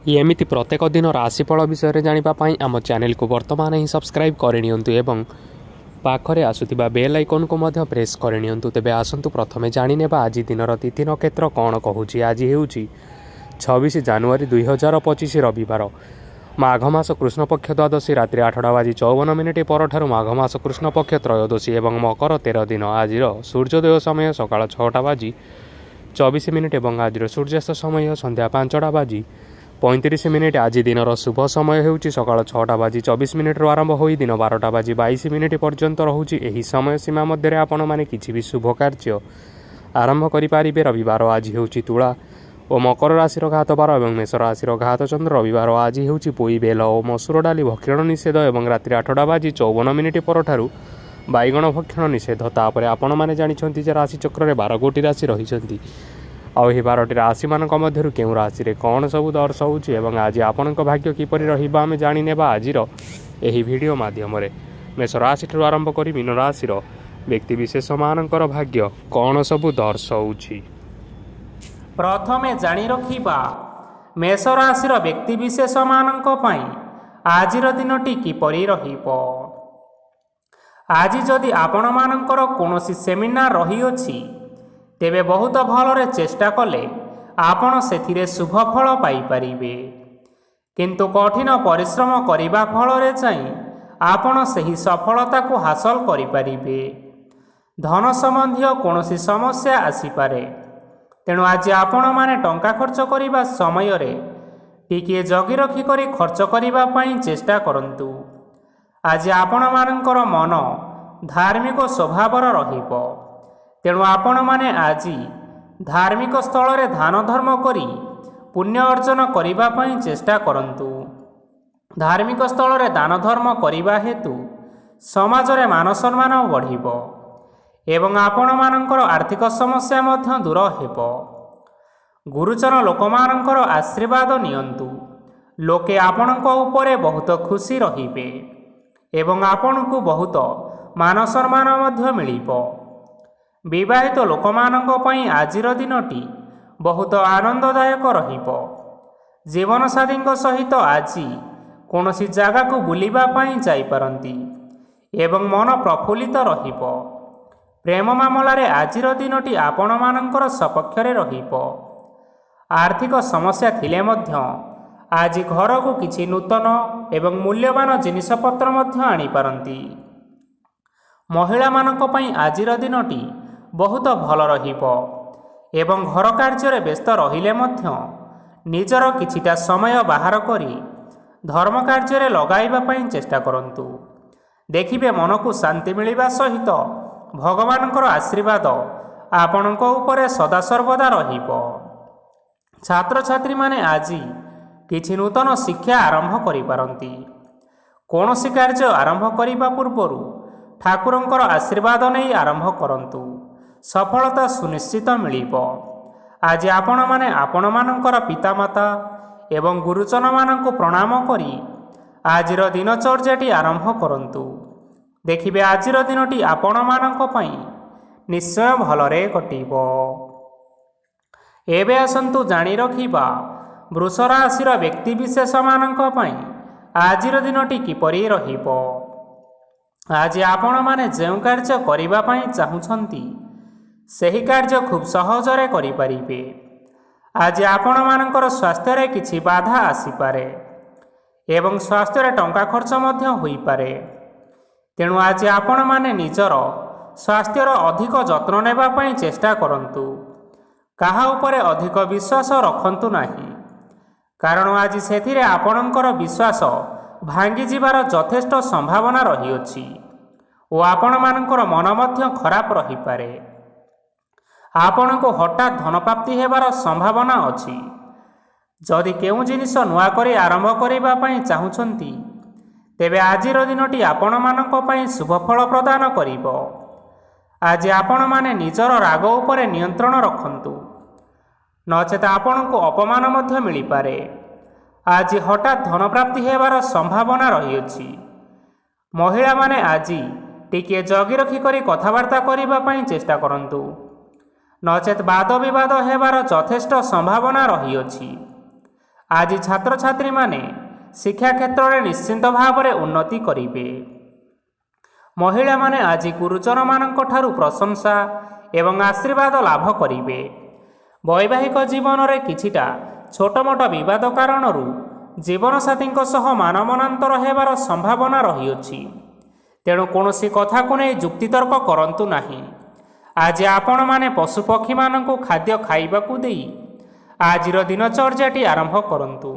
एमिति प्रत्येक दिन राशिफल विषय जानापी आम चैनल को बर्तमान ही सब्सक्राइब करनियंतु एवं पाखरे आसुथिबा बेल आइकन को मध्य प्रेस करनियंतु। तेबे आसंतु प्रथमे जानिनेबा आज दिनर तिथि नक्षत्र कौन कहूची। आज हेउची 26 जानुआरी 2025 रविवार। माघ मास कृष्ण पक्ष द्वादशी रात्रि 8:54 परठारु माघ मास कृष्ण पक्ष त्रयोदशी एवं मकर 13 दिन। आज सूर्योदय समय सकाळ 6:24 एवं आज सूर्यास्त समय संध्या 5:35। आज दिनर शुभ समय होउची सकाळ 6:24 आरंभ होई दिन 12:22 पर्यंत रहुची। एही समय सीमा मध्य आपण माने किछि भी शुभ कार्य आरंभ करि पारिबे। रविवार आज होउची तुला और मकर राशि घात बार और मेष राशि घात चंद्र। रविवार आज होउची पोई बेल और मसूर डाली भक्षण निषेध एवं रात्रि 8:54 परठारु बैगण भक्षण निषेध। तापर आपण माने जानिछंती जे राशि चक्र रे 12 गोटी राशि रहिछंती। आउ ही 12टी राशि मानक मध्यरु केउ राशि रे कोन सब दर्शाउची एवं आज आपनक भाग्य किपरि रहिबा आमे जानि नेबा आजिर एही वीडियो माध्यम रे। मेष राशि ठु आरंभ करी मीन राशि रो व्यक्ति विशेष मानकर भाग्य कोन सब दर्शाउची। प्रथमे जानि रखिबा मेष राशि रो व्यक्ति विशेष मानक पई आजिर दिनटी किपरि रहिबो। आज जदि आपण मानकर कोनोसी सेमिनार रही अछि तेबे बहुत भलरे चेष्टा कले आपण सेथिरे शुभ फल पाई परिबे। किंतु कठिन परिश्रम करिबा फलरे चाहिँ आपण सही सफलता को हासिल करि परिबे। धन संबंधी कोनोसी समस्या आसी पारे, तेणु आज आपण माने टंका खर्च करिबा समय रे टिके जगी रखी करी खर्च करिबा पई चेष्टा करंतु। आज आपण मानकर मन धार्मिक स्वभावर रहिबो, तेणु आपण माने आजी धार्मिक स्थल रे दान धर्म करी पुण्य अर्जन करिबा पई चेष्टा करंतु। धार्मिक स्थल रे दान धर्म करिबा हेतु समाज रे मान सम्मान बढ़िबो एवं आपण मानकर आर्थिक समस्या मध्य दूर हेबो। गुरुजन लोकमानकर आशीर्वाद नियंतु। लोके आपणक उपरे बहुत खुशी रहिबे एवं आपणकु बहुत मान सम्मान मध्य मिलिबो। विवाहित लोकमानंक पई आजिर दिनटी बहुत आनंददायक रहिबो। जीवन साथींक सहित आजी कोनोसी जागा को बुलिबा पई जाई पारंती एवं मन प्रफुल्लित रहिबो। प्रेम मामला रे आजिर दिनटी आपण मानकर सपक्ष रे रहिबो। आर्थिक समस्या थिले मध्य आज घर को किछि नूतन एवं मूल्यवान जिनिसपत्र मध्य आनी पारंती। महिला मानक पई आजिर दिनटी बहुत भल रहिबो एवं घर कार्य रे व्यस्त रहिले मध्य निजर किछिटा समय बाहर करी धर्म कार्य रे लगाइबा पई चेष्टा करंतु। देखिबे मन को शांति मिलिबा सहित भगवानकर आशीर्वाद आपणक उपरे सदा सर्वदा रहिबो। छात्र छात्री माने आजी किछि नूतन शिक्षा आरंभ करि पारंती। कोनोसी कार्य आरंभ करिबा पूर्वरु ठाकुरंकर आशीर्वाद नै आरंभ करंतु। सफलता सुनिश्चित मिलिबो। आज आपण माने आपण मानकर पितामाता एवं गुरुजन मानक प्रणाम करी आजिर दिनचर्याटी आरंभ करंतु। देखिबे आजिर दिनटी आपण मानक पई निश्चय भलरे कटिबो। एबे आसंतु जानि रखिबा वृष राशिर व्यक्ति विशेष मानक पई आजिर दिनटी किपरि रहिबो। आज आपण माने जेउ कार्य करिबा पई चाहुछंती सही कार्य खूब सहजरे करि परिबे। आज आपण मानकर स्वास्थ्य रे किछि बाधा आसी पारे एवं स्वास्थ्य रे टंका खर्च मध्य होई पारे, तेणु आज आपण माने निजर स्वास्थ्यर अधिक जत्न नेबा पई चेष्टा करंतु। काहा उपरे अधिक विश्वास रखंतु नाही, कारण आज सेथिरे आपणकर विश्वास भांगी जिबार यथेष्ट संभावना रही अछि ओ आपण मानकर मन मध्य खराब रही पारे। आपण को हठात धन प्राप्ति हेबार संभावना अछि। जदि केउ जिनिस नुआ करी आरंभ करिबा पई चाहुछंती तेबे आजिर दिनटी आपण मानक पई शुभ फल प्रदान करिवो। आज आपण माने निजर राग उपरे नियंत्रण रखंतु, नचेत आपण को अपमान मध्य मिली पारे। आज हठात धन प्राप्ति हेबार संभावना रही अछि। महिला माने आजी टिके जगी रखी करी कथावार्ता करिबा पई चेष्टा करंतु, नचेत वाद विवाद हेबार यथेष्ट संभावना रही अछि। ଆଜି ଛାତ୍ରଛାତ୍ରୀମାନେ ଶିକ୍ଷା କ୍ଷେତ୍ରରେ ନିଶ୍ଚିନ୍ତ ଭାବରେ ଉନ୍ନତି କରିବେ। ମହିଳାମାନେ ଆଜି ଗୁରୁଜନମାନଙ୍କ ଠାରୁ ପ୍ରଶଂସା ଏବଂ ଆଶୀର୍ବାଦ ଲାଭ କରିବେ। ବୈବାହିକ ଜୀବନରେ କିଛିଟା ଛୋଟମୋଟ ବିବାଦ କାରଣରୁ ଜୀବନସାଥୀଙ୍କ ସହ ମାନମନାନ୍ତର ହେବାର ସମ୍ଭାବନା ରହିଅଛି। ତେଣୁ କୌଣସି କଥାକୁ ନେଇ ଯୁକ୍ତିତର୍କ କରନ୍ତୁ ନାହିଁ। ଆଜି ଆପଣମାନେ ପଶୁପକ୍ଷୀମାନଙ୍କୁ ଖାଦ୍ୟ ଖାଇବାକୁ ଦେଇ ଆଜିର ଦିନଚର୍ଯ୍ୟାଟି ଆରମ୍ଭ କରନ୍ତୁ।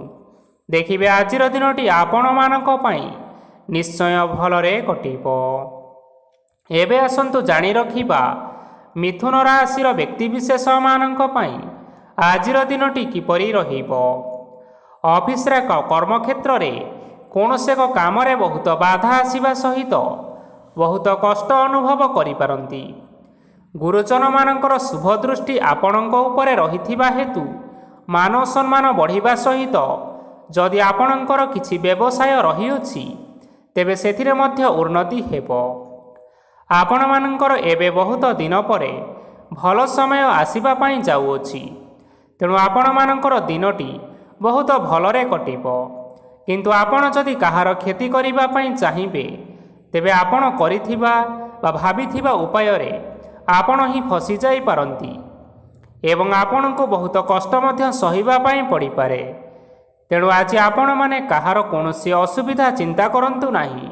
ଦେଖିବେ ଆଜିର ଦିନଟି ଆପଣମାନଙ୍କ ପାଇଁ ନିଶ୍ଚୟ ଭଲରେ କଟିବ। ଏବେ ଆସନ୍ତୁ ଜାଣି ରଖିବା ମିଥୁନ ରାଶିର ବ୍ୟକ୍ତିବିଶେଷମାନଙ୍କ ପାଇଁ ଆଜିର ଦିନଟି କିପରି ରହିବ। ଅଫିସରେ କର୍ମକ୍ଷେତ୍ରରେ କୌଣସି ଏକ କାମରେ ବହୁତ ବାଧା ଆସିବା ସହିତ ବହୁତ କଷ୍ଟ ଅନୁଭବ କରିପାରନ୍ତି। ଗୁରୁଜନମାନଙ୍କର ଶୁଭ ଦୃଷ୍ଟି ଆପଣଙ୍କ ଉପରେ ରହିଥିବା ହେତୁ ମାନ ସମ୍ମାନ ବଢ଼ିବା ସହିତ ଯଦି ଆପଣଙ୍କର କିଛି ବ୍ୟବସାୟ ରହିଅଛି ତେବେ ସେଥିରେ ମଧ୍ୟ ଉନ୍ନତି ହେବ। ଆପଣମାନଙ୍କର ଏବେ ବହୁତ ଦିନ ପରେ ଭଲ ସମୟ ଆସିବା ପାଇଁ ଯାଉଅଛି। ତେଣୁ ଆପଣମାନଙ୍କର ଦିନଟି ବହୁତ ଭଲରେ କଟିବ। କିନ୍ତୁ ଆପଣ ଯଦି କାହାର କ୍ଷତି କରିବା ପାଇଁ ଚାହିଁବେ ତେବେ ଆପଣ କରିଥିବା ବା ଭାବିଥିବା ଉପାୟରେ ଆପଣ ହିଁ ଫସିଯାଇପାରନ୍ତି ଏବଂ ଆପଣଙ୍କୁ ବହୁତ କଷ୍ଟ ମଧ୍ୟ ସହିବା ପାଇଁ ପଡ଼ିପାରେ। ତେଣୁ ଆଜି ଆପଣମାନେ କାହାର କୌଣସି ଅସୁବିଧା ଚିନ୍ତା କରନ୍ତୁ ନାହିଁ।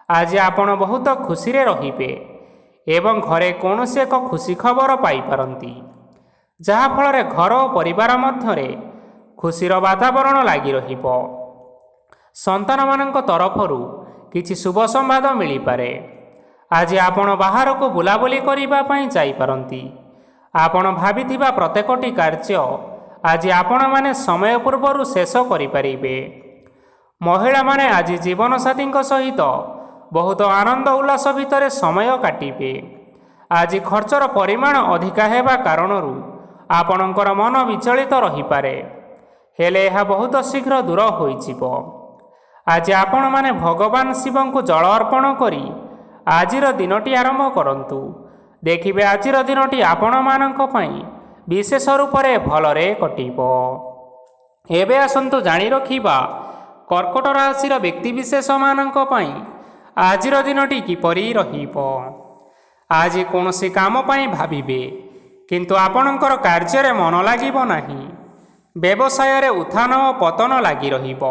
ଆଜି ଆପଣ ବହୁତ ଖୁସିରେ ରହିବେ ଏବଂ ଘରେ କୌଣସି ଏକ ଖୁସି ଖବର ପାଇପାରନ୍ତି, ଯାହାଫଳରେ ଘର ଓ ପରିବାର ମଧ୍ୟରେ ଖୁସିର ବାତାବରଣ ଲାଗି ରହିବ। ସନ୍ତାନମାନଙ୍କ ତରଫରୁ କିଛି ଶୁଭ ସମ୍ବାଦ ମିଳିପାରେ। ଆଜି ଆପଣ ବାହାରକୁ ବୁଲାବୁଲି କରିବା ପାଇଁ ଯାଇପାରନ୍ତି। ଆପଣ ଭାବିଥିବା ପ୍ରତ୍ୟେକଟି କାର୍ଯ୍ୟ ଆଜି ଆପଣମାନେ ସମୟ ପୂର୍ବରୁ ଶେଷ କରିପାରିବେ। ମହିଳାମାନେ ଆଜି ଜୀବନସାଥୀଙ୍କ ସହିତ ବହୁତ ଆନନ୍ଦ ଉଲ୍ଲାସ ଭିତରେ ସମୟ କାଟିବେ। ଆଜି ଖର୍ଚ୍ଚର ପରିମାଣ ଅଧିକା ହେବା କାରଣରୁ ଆପଣଙ୍କର ମନ ବିଚଳିତ ରହିପାରେ, ହେଲେ ଏହା ବହୁତ ଶୀଘ୍ର ଦୂର ହୋଇଯିବ। ଆଜି ଆପଣମାନେ ଭଗବାନ ଶିବଙ୍କୁ ଜଳ ଅର୍ପଣ କରି ଆଜିର ଦିନଟି ଆରମ୍ଭ କରନ୍ତୁ। ଦେଖିବେ ଆଜିର ଦିନଟି ଆପଣମାନଙ୍କ ପାଇଁ ବିଶେଷ ରୂପରେ ଭଲରେ କଟିବ। ଏବେ ଆସନ୍ତୁ ଜାଣି ରଖିବା କର୍କଟ ରାଶିର ବ୍ୟକ୍ତିବିଶେଷମାନଙ୍କ ପାଇଁ ଆଜିର ଦିନଟି କିପରି ରହିବ। ଆଜି କୌଣସି କାମ ପାଇଁ ଭାବିବେ, କିନ୍ତୁ ଆପଣଙ୍କର କାର୍ଯ୍ୟରେ ମନ ଲାଗିବ ନାହିଁ। ବ୍ୟବସାୟରେ ଉତ୍ଥାନ ଓ ପତନ ଲାଗି ରହିବ,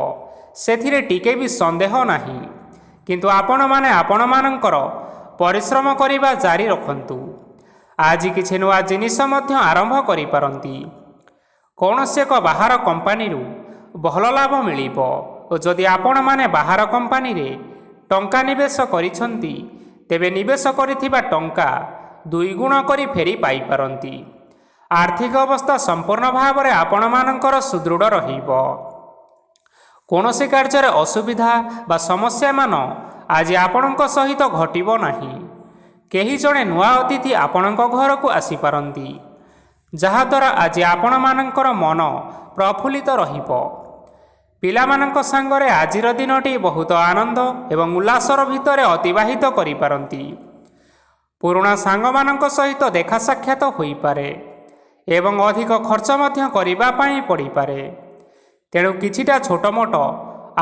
ସେଥିରେ ଟିକେ ବି ସନ୍ଦେହ ନାହିଁ। କିନ୍ତୁ ଆପଣମାନେ ଆପଣମାନଙ୍କର ପରିଶ୍ରମ କରିବା ଜାରି ରଖନ୍ତୁ। ଆଜି କିଛି ନୂଆ ଜିନିଷ ମଧ୍ୟ ଆରମ୍ଭ କରିପାରନ୍ତି। କୌଣସି ଏକ ବାହାର କମ୍ପାନୀରୁ ଭଲ ଲାଭ ମିଳିବ ଓ ଯଦି ଆପଣମାନେ ବାହାର କମ୍ପାନୀରେ ଟଙ୍କା ନିବେଶ କରିଛନ୍ତି ତେବେ ନିବେଶ କରିଥିବା ଟଙ୍କା ଦୁଇଗୁଣ କରି ଫେରି ପାଇପାରନ୍ତି। ଆର୍ଥିକ ଅବସ୍ଥା ସମ୍ପୂର୍ଣ୍ଣ ଭାବରେ ଆପଣମାନଙ୍କର ସୁଦୃଢ଼ ରହିବ। କୌଣସି କାର୍ଯ୍ୟରେ ଅସୁବିଧା ବା ସମସ୍ୟାମାନ ଆଜି ଆପଣଙ୍କ ସହିତ ଘଟିବ ନାହିଁ। କେହି ଜଣେ ନୂଆ ଅତିଥି ଆପଣଙ୍କ ଘରକୁ ଆସିପାରନ୍ତି, ଯାହାଦ୍ୱାରା ଆଜି ଆପଣମାନଙ୍କର ମନ ପ୍ରଫୁଲ୍ଲିତ ରହିବ। ପିଲାମାନଙ୍କ ସାଙ୍ଗରେ ଆଜିର ଦିନଟି ବହୁତ ଆନନ୍ଦ ଏବଂ ଉଲ୍ଲାସର ଭିତରେ ଅତିବାହିତ କରିପାରନ୍ତି। ପୁରୁଣା ସାଙ୍ଗମାନଙ୍କ ସହିତ ଦେଖା ସାକ୍ଷାତ ହୋଇପାରେ ଏବଂ ଅଧିକ ଖର୍ଚ୍ଚ ମଧ୍ୟ କରିବା ପାଇଁ ପଡ଼ିପାରେ। ତେଣୁ କିଛିଟା ଛୋଟମୋଟ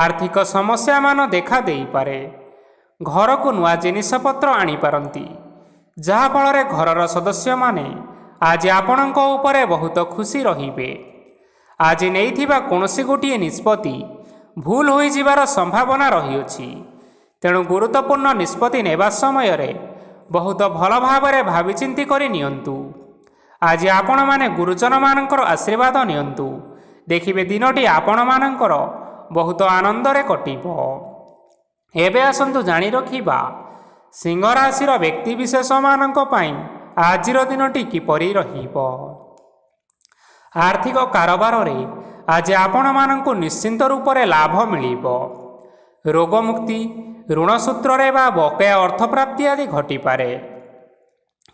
ଆର୍ଥିକ ସମସ୍ୟାମାନ ଦେଖା ଦେଇପାରେ। ଘରକୁ ନୂଆ ଜିନିଷପତ୍ର ଆଣିପାରନ୍ତି, ଯାହାଫଳରେ ଘରର ସଦସ୍ୟମାନେ ଆଜି ଆପଣଙ୍କ ଉପରେ ବହୁତ ଖୁସି ରହିବେ। ଆଜି ନେଇଥିବା କୌଣସି ଗୋଟିଏ ନିଷ୍ପତ୍ତି ଭୁଲ ହୋଇଯିବାର ସମ୍ଭାବନା ରହିଅଛି। ତେଣୁ ଗୁରୁତ୍ୱପୂର୍ଣ୍ଣ ନିଷ୍ପତ୍ତି ନେବା ସମୟରେ ବହୁତ ଭଲ ଭାବରେ ଭାବିଚିନ୍ତି କରି ନିଅନ୍ତୁ। ଆଜି ଆପଣମାନେ ଗୁରୁଜନମାନଙ୍କର ଆଶୀର୍ବାଦ ନିଅନ୍ତୁ। ଦେଖିବେ ଦିନଟି ଆପଣମାନଙ୍କର ବହୁତ ଆନନ୍ଦରେ କଟିବ। ଏବେ ଆସନ୍ତୁ ଜାଣି ରଖିବା ସିଂହ ରାଶିର ବ୍ୟକ୍ତିବିଶେଷମାନଙ୍କ ପାଇଁ ଆଜିର ଦିନଟି କିପରି ରହିବ। ଆର୍ଥିକ କାରବାରରେ ଆଜି ଆପଣମାନଙ୍କୁ ନିଶ୍ଚିନ୍ତ ରୂପରେ ଲାଭ ମିଳିବ। ରୋଗମୁକ୍ତି, ଋଣ ସୂତ୍ରରେ ବା ବକେୟା ଅର୍ଥପ୍ରାପ୍ତି ଆଦି ଘଟିପାରେ।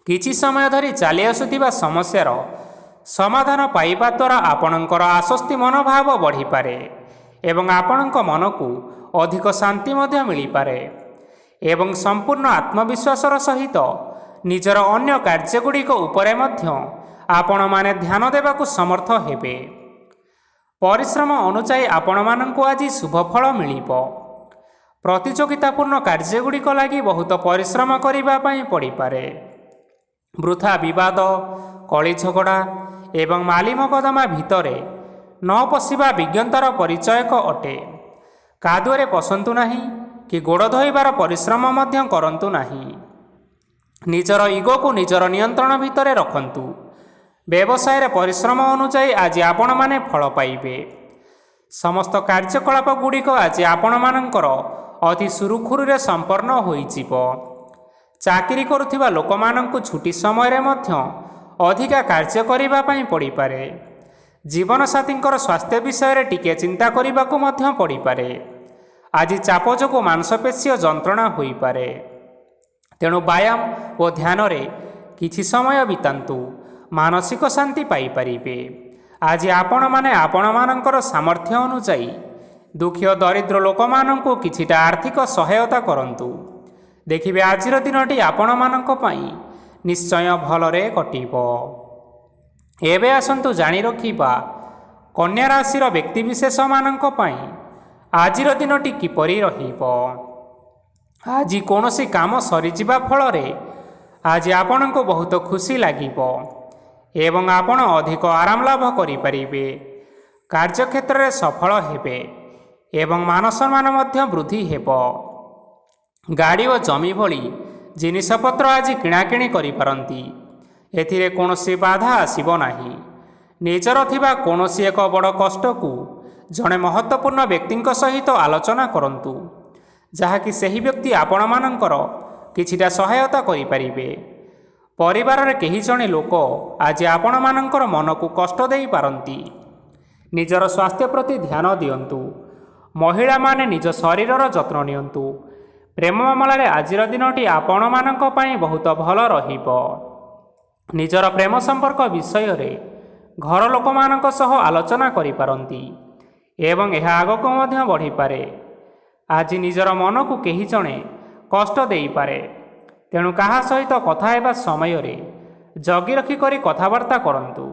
କିଛି ସମୟ ଧରି ଚାଲି ଆସୁଥିବା ସମସ୍ୟାର ସମାଧାନ ପାଇବା ଦ୍ୱାରା ଆପଣଙ୍କର ଆଶ୍ୱସ୍ତି ମନୋଭାବ ବଢ଼ିପାରେ ଏବଂ ଆପଣଙ୍କ ମନକୁ ଅଧିକ ଶାନ୍ତି ମଧ୍ୟ ମିଳିପାରେ ଏବଂ ସମ୍ପୂର୍ଣ୍ଣ ଆତ୍ମବିଶ୍ୱାସର ସହିତ ନିଜର ଅନ୍ୟ କାର୍ଯ୍ୟଗୁଡ଼ିକ ଉପରେ ମଧ୍ୟ ଆପଣମାନେ ଧ୍ୟାନ ଦେବାକୁ ସମର୍ଥ ହେବେ। ପରିଶ୍ରମ ଅନୁଯାୟୀ ଆପଣମାନଙ୍କୁ ଆଜି ଶୁଭଫଳ ମିଳିବ। ପ୍ରତିଯୋଗିତାପୂର୍ଣ୍ଣ କାର୍ଯ୍ୟଗୁଡ଼ିକ ଲାଗି ବହୁତ ପରିଶ୍ରମ କରିବା ପାଇଁ ପଡ଼ିପାରେ। ବୃଥା ବିବାଦ, କଳି ଝଗଡ଼ା ଏବଂ ମାଲି ମକଦ୍ଦମା ଭିତରେ ନ ପଶିବା ବିଜ୍ଞତାର ପରିଚୟକ ଅଟେ। କାଦୁଅରେ ପଶନ୍ତୁ ନାହିଁ କି ଗୋଡ଼ ଧୋଇବାର ପରିଶ୍ରମ ମଧ୍ୟ କରନ୍ତୁ ନାହିଁ। ନିଜର ଇଗୋକୁ ନିଜର ନିୟନ୍ତ୍ରଣ ଭିତରେ ରଖନ୍ତୁ। ବ୍ୟବସାୟରେ ପରିଶ୍ରମ ଅନୁଯାୟୀ ଆଜି ଆପଣମାନେ ଫଳ ପାଇବେ। ସମସ୍ତ କାର୍ଯ୍ୟକଳାପ ଗୁଡ଼ିକ ଆଜି ଆପଣମାନଙ୍କର ଅତି ସୁରୁଖୁରୁରେ ସମ୍ପନ୍ନ ହୋଇଯିବ। ଚାକିରି କରୁଥିବା ଲୋକମାନଙ୍କୁ ଛୁଟି ସମୟରେ ମଧ୍ୟ ଅଧିକା କାର୍ଯ୍ୟ କରିବା ପାଇଁ ପଡ଼ିପାରେ। ଜୀବନସାଥୀଙ୍କର ସ୍ୱାସ୍ଥ୍ୟ ବିଷୟରେ ଟିକିଏ ଚିନ୍ତା କରିବାକୁ ମଧ୍ୟ ପଡ଼ିପାରେ। ଆଜି ଚାପ ଯୋଗୁଁ ମାଂସପେଶୀୟ ଯନ୍ତ୍ରଣା ହୋଇପାରେ। ତେଣୁ ବ୍ୟାୟାମ ଓ ଧ୍ୟାନରେ କିଛି ସମୟ ବିତାନ୍ତୁ, ମାନସିକ ଶାନ୍ତି ପାଇପାରିବେ। ଆଜି ଆପଣମାନେ ଆପଣମାନଙ୍କର ସାମର୍ଥ୍ୟ ଅନୁଯାୟୀ ଦୁଃଖୀ ଓ ଦରିଦ୍ର ଲୋକମାନଙ୍କୁ କିଛିଟା ଆର୍ଥିକ ସହାୟତା କରନ୍ତୁ। ଦେଖିବେ ଆଜିର ଦିନଟି ଆପଣମାନଙ୍କ ପାଇଁ ନିଶ୍ଚୟ ଭଲରେ କଟିବ। ଏବେ ଆସନ୍ତୁ ଜାଣି ରଖିବା କନ୍ୟା ରାଶିର ବ୍ୟକ୍ତିବିଶେଷମାନଙ୍କ ପାଇଁ ଆଜିର ଦିନଟି କିପରି ରହିବ। ଆଜି କୌଣସି କାମ ସରିଯିବା ଫଳରେ ଆଜି ଆପଣଙ୍କୁ ବହୁତ ଖୁସି ଲାଗିବ ଏବଂ ଆପଣ ଅଧିକ ଆରାମ ଲାଭ କରିପାରିବେ। କାର୍ଯ୍ୟକ୍ଷେତ୍ରରେ ସଫଳ ହେବେ ଏବଂ ମାନସମ୍ମାନ ମଧ୍ୟ ବୃଦ୍ଧି ହେବ। ଗାଡ଼ି ଓ ଜମି ଭଳି ଜିନିଷପତ୍ର ଆଜି କିଣାକିଣି କରିପାରନ୍ତି। ଏଥିରେ କୌଣସି ବାଧା ଆସିବ ନାହିଁ। ନିଜର ଥିବା କୌଣସି ଏକ ବଡ଼ କଷ୍ଟକୁ ଜଣେ ମହତ୍ତ୍ୱପୂର୍ଣ୍ଣ ବ୍ୟକ୍ତିଙ୍କ ସହିତ ଆଲୋଚନା କରନ୍ତୁ, ଯାହାକି ସେହି ବ୍ୟକ୍ତି ଆପଣମାନଙ୍କର କିଛିଟା ସହାୟତା କରିପାରିବେ। ପରିବାରରେ କେହି ଜଣେ ଲୋକ ଆଜି ଆପଣମାନଙ୍କର ମନକୁ କଷ୍ଟ ଦେଇପାରନ୍ତି। ନିଜର ସ୍ୱାସ୍ଥ୍ୟ ପ୍ରତି ଧ୍ୟାନ ଦିଅନ୍ତୁ। ମହିଳାମାନେ ନିଜ ଶରୀରର ଯତ୍ନ ନିଅନ୍ତୁ। ପ୍ରେମ ମାମଲାରେ ଆଜିର ଦିନଟି ଆପଣମାନଙ୍କ ପାଇଁ ବହୁତ ଭଲ ରହିବ। ନିଜର ପ୍ରେମ ସମ୍ପର୍କ ବିଷୟରେ ଘର ଲୋକମାନଙ୍କ ସହ ଆଲୋଚନା କରିପାରନ୍ତି ଏବଂ ଏହା ଆଗକୁ ମଧ୍ୟ ବଢ଼ିପାରେ। ଆଜି ନିଜର ମନକୁ କେହି ଜଣେ କଷ୍ଟ ଦେଇପାରେ, ତେଣୁ କାହା ସହିତ କଥା ହେବା ସମୟରେ ଜଗି ରଖି କରି କଥାବାର୍ତ୍ତା କରନ୍ତୁ।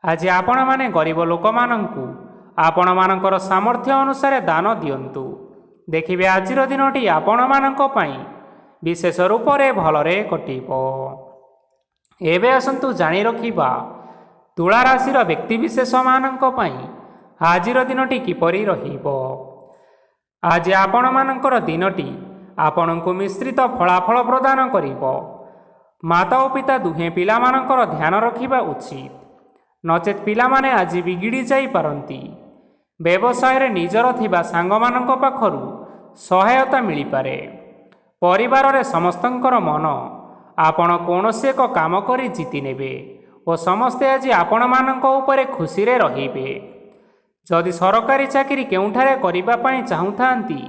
ଆଜି ଆପଣମାନେ ଗରିବ ଲୋକମାନଙ୍କୁ ଆପଣମାନଙ୍କର ସାମର୍ଥ୍ୟ ଅନୁସାରେ ଦାନ ଦିଅନ୍ତୁ। ଦେଖିବେ ଆଜିର ଦିନଟି ଆପଣମାନଙ୍କ ପାଇଁ ବିଶେଷ ରୂପରେ ଭଲରେ କଟିବ। ଏବେ ଆସନ୍ତୁ ଜାଣି ରଖିବା ତୁଳା ରାଶିର ବ୍ୟକ୍ତିବିଶେଷମାନଙ୍କ ପାଇଁ ଆଜିର ଦିନଟି କିପରି ରହିବ। ଆଜି ଆପଣମାନଙ୍କର ଦିନଟି ଆପଣଙ୍କୁ ମିଶ୍ରିତ ଫଳାଫଳ ପ୍ରଦାନ କରିବ। ମାତା ଓ ପିତା ଦୁହେଁ ପିଲାମାନଙ୍କର ଧ୍ୟାନ ରଖିବା ଉଚିତ, ନଚେତ୍ ପିଲାମାନେ ଆଜି ବିଗିଡ଼ି ଯାଇପାରନ୍ତି। ବ୍ୟବସାୟରେ ନିଜର ଥିବା ସାଙ୍ଗମାନଙ୍କ ପାଖରୁ ସହାୟତା ମିଳିପାରେ। ପରିବାରରେ ସମସ୍ତଙ୍କର ମନ ଆପଣ କୌଣସି ଏକ କାମ କରି ଜିତି ନେବେ ଓ ସମସ୍ତେ ଆଜି ଆପଣମାନଙ୍କ ଉପରେ ଖୁସିରେ ରହିବେ। ଯଦି ସରକାରୀ ଚାକିରି କେଉଁଠାରେ କରିବା ପାଇଁ ଚାହୁଁଥାନ୍ତି,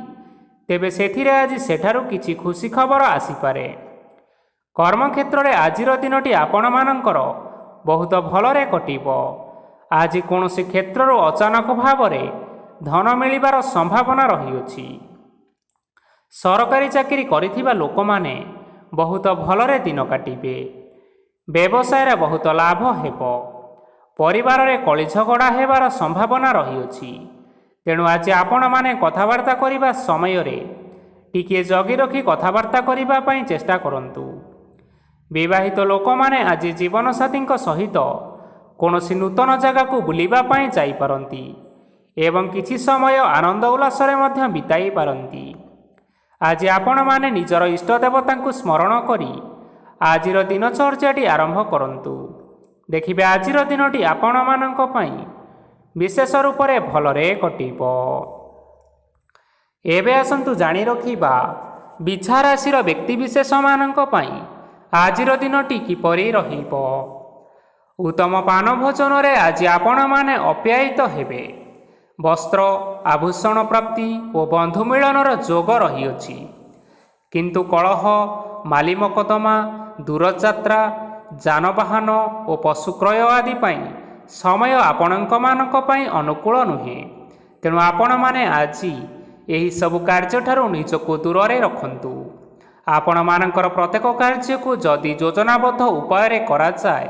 ତେବେ ସେଥିରେ ଆଜି ସେଠାରୁ କିଛି ଖୁସି ଖବର ଆସିପାରେ। କର୍ମକ୍ଷେତ୍ରରେ ଆଜିର ଦିନଟି ଆପଣମାନଙ୍କର ବହୁତ ଭଲରେ କଟିବ। ଆଜି କୌଣସି କ୍ଷେତ୍ରରୁ ଅଚାନକ ଭାବରେ ଧନ ମିଳିବାର ସମ୍ଭାବନା ରହିଅଛି। ସରକାରୀ ଚାକିରି କରିଥିବା ଲୋକମାନେ ବହୁତ ଭଲରେ ଦିନ କାଟିବେ। ବ୍ୟବସାୟରେ ବହୁତ ଲାଭ ହେବ। ପରିବାରରେ କଳି ଝଗଡ଼ା ହେବାର ସମ୍ଭାବନା ରହିଅଛି। ତେଣୁ ଆଜି ଆପଣମାନେ କଥାବାର୍ତ୍ତା କରିବା ସମୟରେ ଟିକିଏ ଜଗି ରଖି କଥାବାର୍ତ୍ତା କରିବା ପାଇଁ ଚେଷ୍ଟା କରନ୍ତୁ। ବିବାହିତ ଲୋକମାନେ ଆଜି ଜୀବନସାଥୀଙ୍କ ସହିତ କୌଣସି ନୂତନ ଜାଗାକୁ ବୁଲିବା ପାଇଁ ଯାଇପାରନ୍ତି ଏବଂ କିଛି ସମୟ ଆନନ୍ଦ ଉଲ୍ଲାସରେ ମଧ୍ୟ ବିତାଇ ପାରନ୍ତି। ଆଜି ଆପଣମାନେ ନିଜର ଇଷ୍ଟ ଦେବତାଙ୍କୁ ସ୍ମରଣ କରି ଆଜିର ଦିନଚର୍ଯ୍ୟାଟି ଆରମ୍ଭ କରନ୍ତୁ। ଦେଖିବେ ଆଜିର ଦିନଟି ଆପଣମାନଙ୍କ ପାଇଁ ବିଶେଷ ରୂପରେ ଭଲରେ କଟିବ। ଏବେ ଆସନ୍ତୁ ଜାଣି ରଖିବା ବିଛା ରାଶିର ବ୍ୟକ୍ତିବିଶେଷମାନଙ୍କ ପାଇଁ ଆଜିର ଦିନଟି କିପରି ରହିବ। ଉତ୍ତମ ପାନ ଭୋଜନରେ ଆଜି ଆପଣମାନେ ଅପ୍ୟାୟିତ ହେବେ। ବସ୍ତ୍ର ଆଭୂଷଣ ପ୍ରାପ୍ତି ଓ ବନ୍ଧୁ ମିଳନର ଯୋଗ ରହିଅଛି। କିନ୍ତୁ କଳହ, ମାଲି ମକଦ୍ଦମା, ଦୂରଯାତ୍ରା, ଯାନବାହନ ଓ ପଶୁ କ୍ରୟ ଆଦି ପାଇଁ ସମୟ ଆପଣମାନଙ୍କ ପାଇଁ ଅନୁକୂଳ ନୁହେଁ। ତେଣୁ ଆପଣମାନେ ଆଜି ଏହିସବୁ କାର୍ଯ୍ୟଠାରୁ ନିଜକୁ ଦୂରରେ ରଖନ୍ତୁ। ଆପଣମାନଙ୍କର ପ୍ରତ୍ୟେକ କାର୍ଯ୍ୟକୁ ଯଦି ଯୋଜନାବଦ୍ଧ ଉପାୟରେ କରାଯାଏ,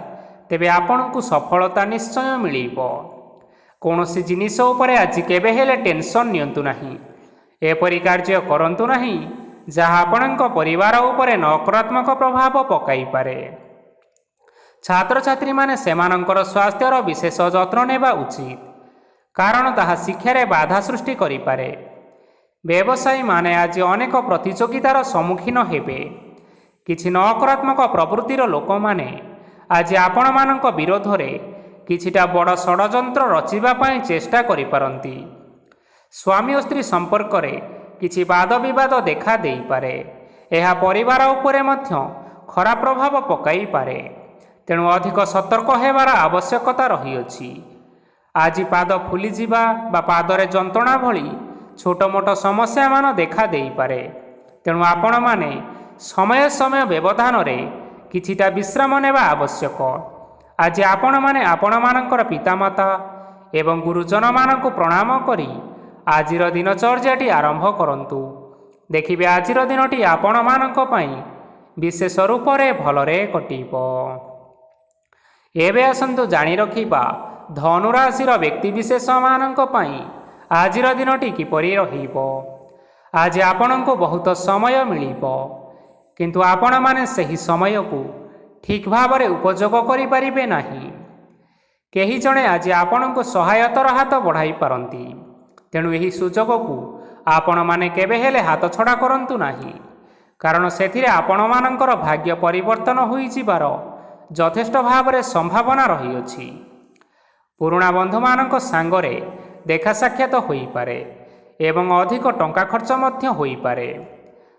ତେବେ ଆପଣଙ୍କୁ ସଫଳତା ନିଶ୍ଚୟ ମିଳିବ। କୌଣସି ଜିନିଷ ଉପରେ ଆଜି କେବେ ହେଲେ ଟେନସନ୍ ନିଅନ୍ତୁ ନାହିଁ। ଏପରି କାର୍ଯ୍ୟ କରନ୍ତୁ ନାହିଁ ଯାହା ଆପଣଙ୍କ ପରିବାର ଉପରେ ନକାରାତ୍ମକ ପ୍ରଭାବ ପକାଇପାରେ। ଛାତ୍ରଛାତ୍ରୀମାନେ ସେମାନଙ୍କର ସ୍ୱାସ୍ଥ୍ୟର ବିଶେଷ ଯତ୍ନ ନେବା ଉଚିତ, କାରଣ ତାହା ଶିକ୍ଷାରେ ବାଧା ସୃଷ୍ଟି କରିପାରେ। ବ୍ୟବସାୟୀମାନେ ଆଜି ଅନେକ ପ୍ରତିଯୋଗିତାର ସମ୍ମୁଖୀନ ହେବେ। କିଛି ନକାରାତ୍ମକ ପ୍ରବୃତ୍ତିର ଲୋକମାନେ ଆଜି ଆପଣମାନଙ୍କ ବିରୋଧରେ କିଛିଟା ବଡ଼ ଷଡ଼ଯନ୍ତ୍ର ରଚିବା ପାଇଁ ଚେଷ୍ଟା କରିପାରନ୍ତି। ସ୍ୱାମୀ ଓ ସ୍ତ୍ରୀ ସମ୍ପର୍କରେ କିଛି ବାଦ ବିବାଦ ଦେଖା ଦେଇପାରେ। ଏହା ପରିବାର ଉପରେ ମଧ୍ୟ ଖରାପ ପ୍ରଭାବ ପକାଇପାରେ। ତେଣୁ ଅଧିକ ସତର୍କ ହେବାର ଆବଶ୍ୟକତା ରହିଅଛି। ଆଜି ପାଦ ଫୁଲିଯିବା ବା ପାଦରେ ଯନ୍ତ୍ରଣା ଭଳି ଛୋଟ ମୋଟ ସମସ୍ୟାମାନ ଦେଖା ଦେଇପାରେ। ତେଣୁ ଆପଣମାନେ ସମୟ ସମୟ ବ୍ୟବଧାନରେ କିଛିଟା ବିଶ୍ରାମ ନେବା ଆବଶ୍ୟକ। ଆଜି ଆପଣମାନେ ଆପଣମାନଙ୍କର ପିତାମାତା ଏବଂ ଗୁରୁଜନମାନଙ୍କୁ ପ୍ରଣାମ କରି ଆଜିର ଦିନଚର୍ଯ୍ୟାଟି ଆରମ୍ଭ କରନ୍ତୁ। ଦେଖିବେ ଆଜିର ଦିନଟି ଆପଣମାନଙ୍କ ପାଇଁ ବିଶେଷ ରୂପରେ ଭଲରେ କଟିବ। ଏବେ ଆସନ୍ତୁ ଜାଣି ରଖିବା ଧନୁରାଶିର ବ୍ୟକ୍ତିବିଶେଷମାନଙ୍କ ପାଇଁ ଆଜିର ଦିନଟି କିପରି ରହିବ। ଆଜି ଆପଣଙ୍କୁ ବହୁତ ସମୟ ମିଳିବ, କିନ୍ତୁ ଆପଣମାନେ ସେହି ସମୟକୁ ଠିକ୍ ଭାବରେ ଉପଯୋଗ କରିପାରିବେ ନାହିଁ। କେହି ଜଣେ ଆଜି ଆପଣଙ୍କୁ ସହାୟତାର ହାତ ବଢ଼ାଇ ପାରନ୍ତି। ତେଣୁ ଏହି ସୁଯୋଗକୁ ଆପଣମାନେ କେବେ ହେଲେ ହାତଛଡ଼ା କରନ୍ତୁ ନାହିଁ, କାରଣ ସେଥିରେ ଆପଣମାନଙ୍କର ଭାଗ୍ୟ ପରିବର୍ତ୍ତନ ହୋଇଯିବାର ଯଥେଷ୍ଟ ଭାବରେ ସମ୍ଭାବନା ରହିଅଛି। ପୁରୁଣା ବନ୍ଧୁମାନଙ୍କ ସାଙ୍ଗରେ ଦେଖା ସାକ୍ଷାତ ହୋଇପାରେ ଏବଂ ଅଧିକ ଟଙ୍କା ଖର୍ଚ୍ଚ ମଧ୍ୟ ହୋଇପାରେ।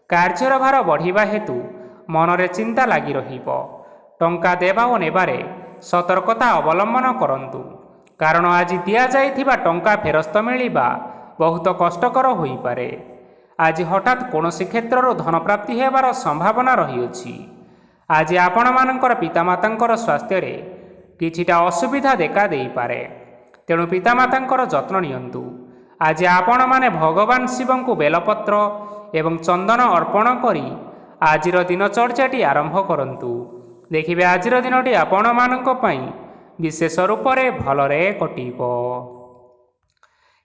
କାର୍ଯ୍ୟର ଭାର ବଢ଼ିବା ହେତୁ ମନରେ ଚିନ୍ତା ଲାଗି ରହିବ। ଟଙ୍କା ଦେବା ଓ ନେବାରେ ସତର୍କତା ଅବଲମ୍ବନ କରନ୍ତୁ, କାରଣ ଆଜି ଦିଆଯାଇଥିବା ଟଙ୍କା ଫେରସ୍ତ ମିଳିବା ବହୁତ କଷ୍ଟକର ହୋଇପାରେ। ଆଜି ହଠାତ୍ କୌଣସି କ୍ଷେତ୍ରରୁ ଧନପ୍ରାପ୍ତି ହେବାର ସମ୍ଭାବନା ରହିଅଛି। ଆଜି ଆପଣମାନଙ୍କର ପିତାମାତାଙ୍କର ସ୍ୱାସ୍ଥ୍ୟରେ କିଛିଟା ଅସୁବିଧା ଦେଖା ଦେଇପାରେ। ତେଣୁ ପିତାମାତାଙ୍କର ଯତ୍ନ ନିଅନ୍ତୁ। ଆଜି ଆପଣମାନେ ଭଗବାନ ଶିବଙ୍କୁ ବେଲପତ୍ର ଏବଂ ଚନ୍ଦନ ଅର୍ପଣ କରି ଆଜିର ଦିନଚର୍ଯ୍ୟାଟି ଆରମ୍ଭ କରନ୍ତୁ। ଦେଖିବେ ଆଜିର ଦିନଟି ଆପଣମାନଙ୍କ ପାଇଁ ବିଶେଷ ରୂପରେ ଭଲରେ କଟିବ।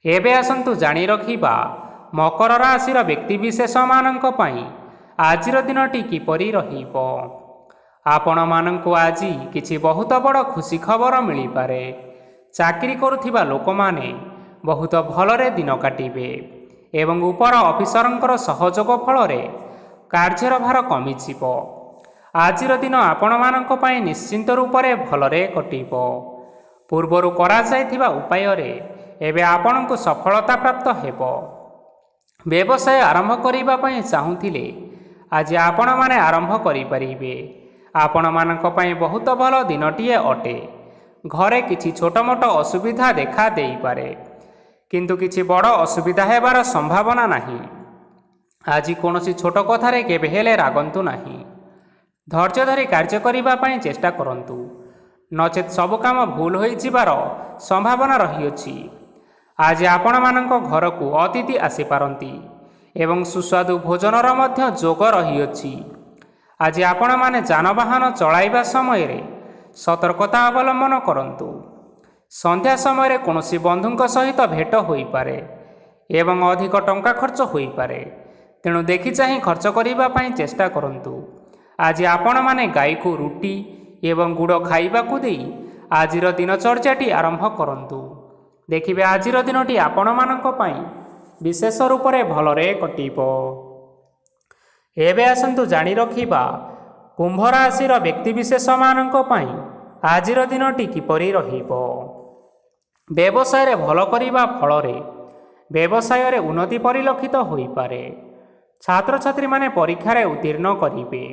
ଏବେ ଆସନ୍ତୁ ଜାଣି ରଖିବା ମକର ରାଶିର ବ୍ୟକ୍ତିବିଶେଷମାନଙ୍କ ପାଇଁ ଆଜିର ଦିନଟି କିପରି ରହିବ। ଆପଣମାନଙ୍କୁ ଆଜି କିଛି ବହୁତ ବଡ଼ ଖୁସି ଖବର ମିଳିପାରେ। ଚାକିରି କରୁଥିବା ଲୋକମାନେ ବହୁତ ଭଲରେ ଦିନ କାଟିବେ ଏବଂ ଉପର ଅଫିସରଙ୍କର ସହଯୋଗ ଫଳରେ କାର୍ଯ୍ୟର ଭାର କମିଯିବ। ଆଜିର ଦିନ ଆପଣମାନଙ୍କ ପାଇଁ ନିଶ୍ଚିନ୍ତ ରୂପରେ ଭଲରେ କଟିବ। ପୂର୍ବରୁ କରାଯାଇଥିବା ଉପାୟରେ ଏବେ ଆପଣଙ୍କୁ ସଫଳତା ପ୍ରାପ୍ତ ହେବ। ବ୍ୟବସାୟ ଆରମ୍ଭ କରିବା ପାଇଁ ଚାହୁଁଥିଲେ ଆଜି ଆପଣମାନେ ଆରମ୍ଭ କରିପାରିବେ। ଆପଣମାନଙ୍କ ପାଇଁ ବହୁତ ଭଲ ଦିନଟିଏ ଅଟେ। ଘରେ କିଛି ଛୋଟ ମୋଟ ଅସୁବିଧା ଦେଖା ଦେଇପାରେ, କିନ୍ତୁ କିଛି ବଡ଼ ଅସୁବିଧା ହେବାର ସମ୍ଭାବନା ନାହିଁ। ଆଜି କୌଣସି ଛୋଟ କଥାରେ କେବେ ହେଲେ ରାଗନ୍ତୁ ନାହିଁ। ଧୈର୍ଯ୍ୟ ଧରି କାର୍ଯ୍ୟ କରିବା ପାଇଁ ଚେଷ୍ଟା କରନ୍ତୁ, ନଚେତ୍ ସବୁ କାମ ଭୁଲ ହୋଇଯିବାର ସମ୍ଭାବନା ରହିଅଛି। ଆଜି ଆପଣମାନଙ୍କ ଘରକୁ ଅତିଥି ଆସିପାରନ୍ତି ଏବଂ ସୁସ୍ୱାଦୁ ଭୋଜନର ମଧ୍ୟ ଯୋଗ ରହିଅଛି। ଆଜି ଆପଣମାନେ ଯାନବାହନ ଚଳାଇବା ସମୟରେ ସତର୍କତା ଅବଲମ୍ବନ କରନ୍ତୁ। ସନ୍ଧ୍ୟା ସମୟରେ କୌଣସି ବନ୍ଧୁଙ୍କ ସହିତ ଭେଟ ହୋଇପାରେ ଏବଂ ଅଧିକ ଟଙ୍କା ଖର୍ଚ୍ଚ ହୋଇପାରେ। ତେଣୁ ଦେଖି ଚାହିଁ ଖର୍ଚ୍ଚ କରିବା ପାଇଁ ଚେଷ୍ଟା କରନ୍ତୁ। ଆଜି ଆପଣମାନେ ଗାଈକୁ ରୁଟି ଏବଂ ଗୁଡ଼ ଖାଇବାକୁ ଦେଇ ଆଜିର ଦିନଚର୍ଯ୍ୟାଟି ଆରମ୍ଭ କରନ୍ତୁ। ଦେଖିବେ ଆଜିର ଦିନଟି ଆପଣମାନଙ୍କ ପାଇଁ ବିଶେଷ ରୂପରେ ଭଲରେ କଟିବ। ଏବେ ଆସନ୍ତୁ ଜାଣି ରଖିବା କୁମ୍ଭ ରାଶିର ବ୍ୟକ୍ତିବିଶେଷମାନଙ୍କ ପାଇଁ ଆଜିର ଦିନଟି କିପରି ରହିବ। ବ୍ୟବସାୟରେ ଭଲ କରିବା ଫଳରେ ବ୍ୟବସାୟରେ ଉନ୍ନତି ପରିଲକ୍ଷିତ ହୋଇପାରେ। ଛାତ୍ରଛାତ୍ରୀମାନେ ପରୀକ୍ଷାରେ ଉତ୍ତୀର୍ଣ୍ଣ କରିବେ।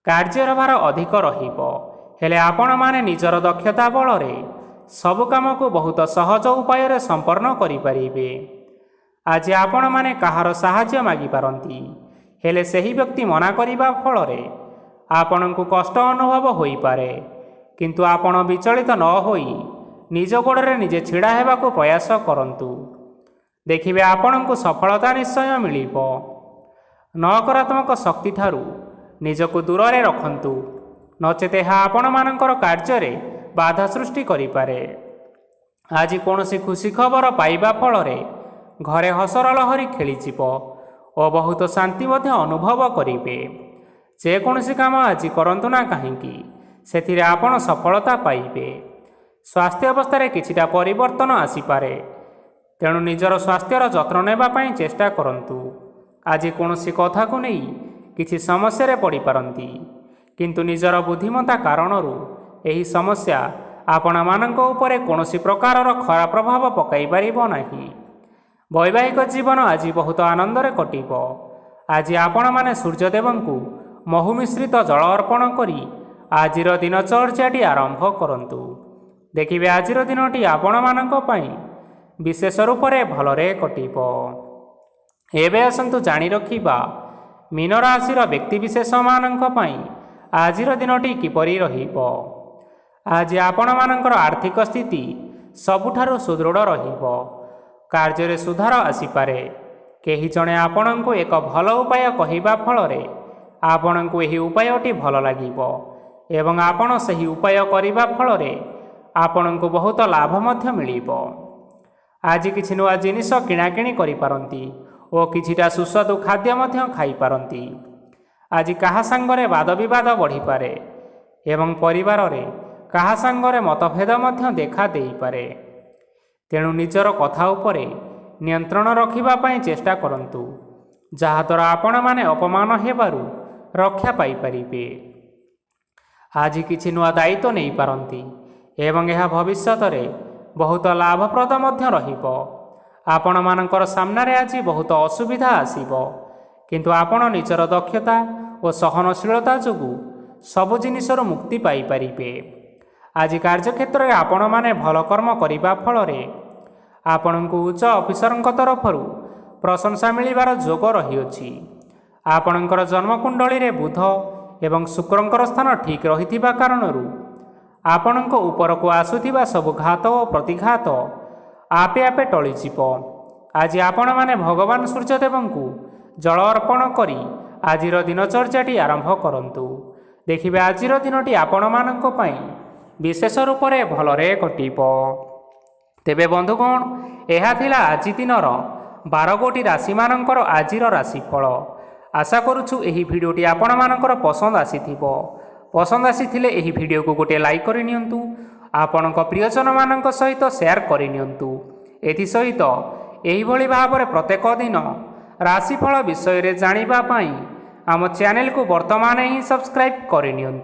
କାର୍ଯ୍ୟର ଭାର ଅଧିକ ରହିବ, ହେଲେ ଆପଣମାନେ ନିଜର ଦକ୍ଷତା ବଳରେ ସବୁ କାମକୁ ବହୁତ ସହଜ ଉପାୟରେ ସମ୍ପନ୍ନ କରିପାରିବେ। ଆଜି ଆପଣମାନେ କାହାର ସାହାଯ୍ୟ ମାଗିପାରନ୍ତି, ହେଲେ ସେହି ବ୍ୟକ୍ତି ମନା କରିବା ଫଳରେ ଆପଣଙ୍କୁ କଷ୍ଟ ଅନୁଭବ ହୋଇପାରେ। କିନ୍ତୁ ଆପଣ ବିଚଳିତ ନ ହୋଇ ନିଜ ଗୋଡ଼ରେ ନିଜେ ଛିଡ଼ା ହେବାକୁ ପ୍ରୟାସ କରନ୍ତୁ। ଦେଖିବେ ଆପଣଙ୍କୁ ସଫଳତା ନିଶ୍ଚୟ ମିଳିବ। ନକାରାତ୍ମକ ଶକ୍ତିଠାରୁ ନିଜକୁ ଦୂରରେ ରଖନ୍ତୁ, ନଚେତ୍ ଏହା ଆପଣମାନଙ୍କର କାର୍ଯ୍ୟରେ ବାଧା ସୃଷ୍ଟି କରିପାରେ। ଆଜି କୌଣସି ଖୁସି ଖବର ପାଇବା ଫଳରେ ଘରେ ହସର ଲହରୀ ଖେଳିଯିବ ଓ ବହୁତ ଶାନ୍ତି ମଧ୍ୟ ଅନୁଭବ କରିବେ। ଯେକୌଣସି କାମ ଆଜି କରନ୍ତୁ ନା କାହିଁକି ସେଥିରେ ଆପଣ ସଫଳତା ପାଇବେ। ସ୍ୱାସ୍ଥ୍ୟ ଅବସ୍ଥାରେ କିଛିଟା ପରିବର୍ତ୍ତନ ଆସିପାରେ, ତେଣୁ ନିଜର ସ୍ୱାସ୍ଥ୍ୟର ଯତ୍ନ ନେବା ପାଇଁ ଚେଷ୍ଟା କରନ୍ତୁ। ଆଜି କୌଣସି କଥାକୁ ନେଇ କିଛି ସମସ୍ୟାରେ ପଡ଼ିପାରନ୍ତି, କିନ୍ତୁ ନିଜର ବୁଦ୍ଧିମତ୍ତା କାରଣରୁ ଏହି ସମସ୍ୟା ଆପଣମାନଙ୍କ ଉପରେ କୌଣସି ପ୍ରକାରର ଖରାପ ପ୍ରଭାବ ପକାଇ ପାରିବ ନାହିଁ। ବୈବାହିକ ଜୀବନ ଆଜି ବହୁତ ଆନନ୍ଦରେ କଟିବ। ଆଜି ଆପଣମାନେ ସୂର୍ଯ୍ୟଦେବଙ୍କୁ ମହୁ ମିଶ୍ରିତ ଜଳ ଅର୍ପଣ କରି ଆଜିର ଦିନଚର୍ଯ୍ୟାଟି ଆରମ୍ଭ କରନ୍ତୁ। ଦେଖିବେ ଆଜିର ଦିନଟି ଆପଣମାନଙ୍କ ପାଇଁ ବିଶେଷ ରୂପରେ ଭଲରେ କଟିବ। ଏବେ ଆସନ୍ତୁ ଜାଣି ରଖିବା ମୀନ ରାଶିର ବ୍ୟକ୍ତିବିଶେଷମାନଙ୍କ ପାଇଁ ଆଜିର ଦିନଟି କିପରି ରହିବ। ଆଜି ଆପଣମାନଙ୍କର ଆର୍ଥିକ ସ୍ଥିତି ସବୁଠାରୁ ସୁଦୃଢ଼ ରହିବ। କାର୍ଯ୍ୟରେ ସୁଧାର ଆସିପାରେ। କେହି ଜଣେ ଆପଣଙ୍କୁ ଏକ ଭଲ ଉପାୟ କହିବା ଫଳରେ ଆପଣଙ୍କୁ ଏହି ଉପାୟଟି ଭଲ ଲାଗିବ ଏବଂ ଆପଣ ସେହି ଉପାୟ କରିବା ଫଳରେ ଆପଣଙ୍କୁ ବହୁତ ଲାଭ ମଧ୍ୟ ମିଳିବ। ଆଜି କିଛି ନୂଆ ଜିନିଷ କିଣାକିଣି କରିପାରନ୍ତି ଓ କିଛିଟା ସୁସ୍ୱାଦୁ ଖାଦ୍ୟ ମଧ୍ୟ ଖାଇପାରନ୍ତି। ଆଜି କାହା ସାଙ୍ଗରେ ବାଦବିବାଦ ବଢ଼ିପାରେ ଏବଂ ପରିବାରରେ କାହା ସାଙ୍ଗରେ ମତଭେଦ ମଧ୍ୟ ଦେଖା ଦେଇପାରେ। ତେଣୁ ନିଜର କଥା ଉପରେ ନିୟନ୍ତ୍ରଣ ରଖିବା ପାଇଁ ଚେଷ୍ଟା କରନ୍ତୁ, ଯାହାଦ୍ୱାରା ଆପଣମାନେ ଅପମାନ ହେବାରୁ ରକ୍ଷା ପାଇପାରିବେ। ଆଜି କିଛି ନୂଆ ଦାୟିତ୍ୱ ନେଇପାରନ୍ତି ଏବଂ ଏହା ଭବିଷ୍ୟତରେ ବହୁତ ଲାଭପ୍ରଦ ମଧ୍ୟ ରହିବ। ଆପଣମାନଙ୍କର ସାମ୍ନାରେ ଆଜି ବହୁତ ଅସୁବିଧା ଆସିବ, କିନ୍ତୁ ଆପଣ ନିଜର ଦକ୍ଷତା ଓ ସହନଶୀଳତା ଯୋଗୁଁ ସବୁ ଜିନିଷରୁ ମୁକ୍ତି ପାଇପାରିବେ। ଆଜି କାର୍ଯ୍ୟକ୍ଷେତ୍ରରେ ଆପଣମାନେ ଭଲ କର୍ମ କରିବା ଫଳରେ ଆପଣଙ୍କୁ ଉଚ୍ଚ ଅଫିସରଙ୍କ ତରଫରୁ ପ୍ରଶଂସା ମିଳିବାର ଯୋଗ ରହିଅଛି। ଆପଣଙ୍କର ଜନ୍ମକୁଣ୍ଡଳୀରେ ବୁଧ ଏବଂ ଶୁକ୍ରଙ୍କର ସ୍ଥାନ ଠିକ୍ ରହିଥିବା କାରଣରୁ ଆପଣଙ୍କ ଉପରକୁ ଆସୁଥିବା ସବୁ ଘାତ ଓ ପ୍ରତିଘାତ ଆପେ ଆପେ ଟଳିଯିବ। ଆଜି ଆପଣମାନେ ଭଗବାନ ସୂର୍ଯ୍ୟଦେବଙ୍କୁ ଜଳ ଅର୍ପଣ କରି ଆଜିର ଦିନଚର୍ଯ୍ୟାଟି ଆରମ୍ଭ କରନ୍ତୁ। ଦେଖିବେ ଆଜିର ଦିନଟି ଆପଣମାନଙ୍କ ପାଇଁ ବିଶେଷ ରୂପରେ ଭଲରେ କଟିବ। ତେବେ ବନ୍ଧୁଗଣ, ଏହା ଥିଲା ଆଜି ଦିନର 12 ଗୋଟି ରାଶିମାନଙ୍କର ଆଜିର ରାଶିଫଳ। ଆଶା କରୁଛୁ ଏହି ଭିଡ଼ିଓଟି ଆପଣମାନଙ୍କର ପସନ୍ଦ ଆସିଥିବ। ପସନ୍ଦ ଆସିଥିଲେ ଏହି ଭିଡ଼ିଓକୁ ଗୋଟିଏ ଲାଇକ୍ କରିନିଅନ୍ତୁ। ଆପଣଙ୍କ ପ୍ରିୟଜନମାନଙ୍କ ସହିତ ସେୟାର କରିନିଅନ୍ତୁ। ଏଥିସହିତ ଏହିଭଳି ଭାବରେ ପ୍ରତ୍ୟେକ ଦିନ ରାଶିଫଳ ବିଷୟରେ ଜାଣିବା ପାଇଁ ଆମ ଚ୍ୟାନେଲକୁ ବର୍ତ୍ତମାନ ହିଁ ସବସ୍କ୍ରାଇବ୍ କରିନିଅନ୍ତୁ।